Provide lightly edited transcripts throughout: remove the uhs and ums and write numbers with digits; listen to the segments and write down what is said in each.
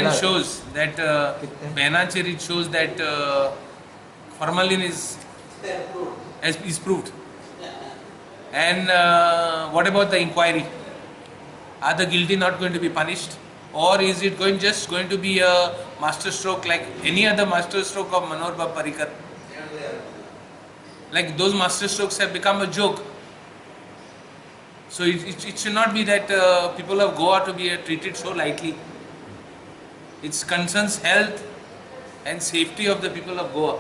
ban shows that Benachir, it shows that formalin is proved. And what about the inquiry? Are the guilty not going to be punished, or is it just going to be a masterstroke like any other masterstroke of Manohar Bab Parrikar? Like those masterstrokes have become a joke. So it should not be that people of Goa to be treated so lightly. It concerns health and safety of the people of Goa.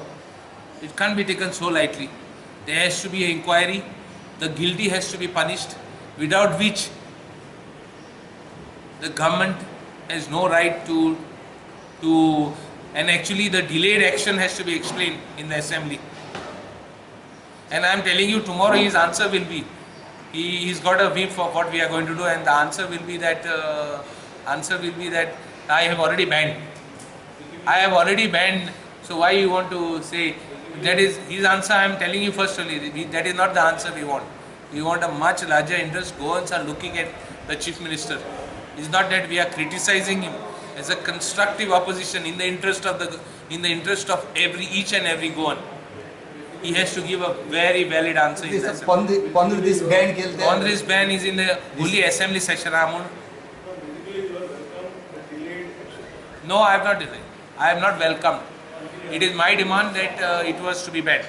It can't be taken so lightly. There has to be an inquiry. The guilty has to be punished, without which the government has no right to and actually the delayed action has to be explained in the assembly. And I am telling you, tomorrow his answer will be, he's got a whip for what we are going to do, and the answer will be that I have already banned. I have already banned. So why you want to say that is his answer? I am telling you first only, that is not the answer we want. We want a much larger interest. Goans are looking at the Chief Minister. It's not that we are criticizing him as a constructive opposition in the interest of each and every Goan. He has to give a very valid answer. This ban is in the only assembly session. No, I have not designed. I have not welcomed. It is my demand that it was to be banned.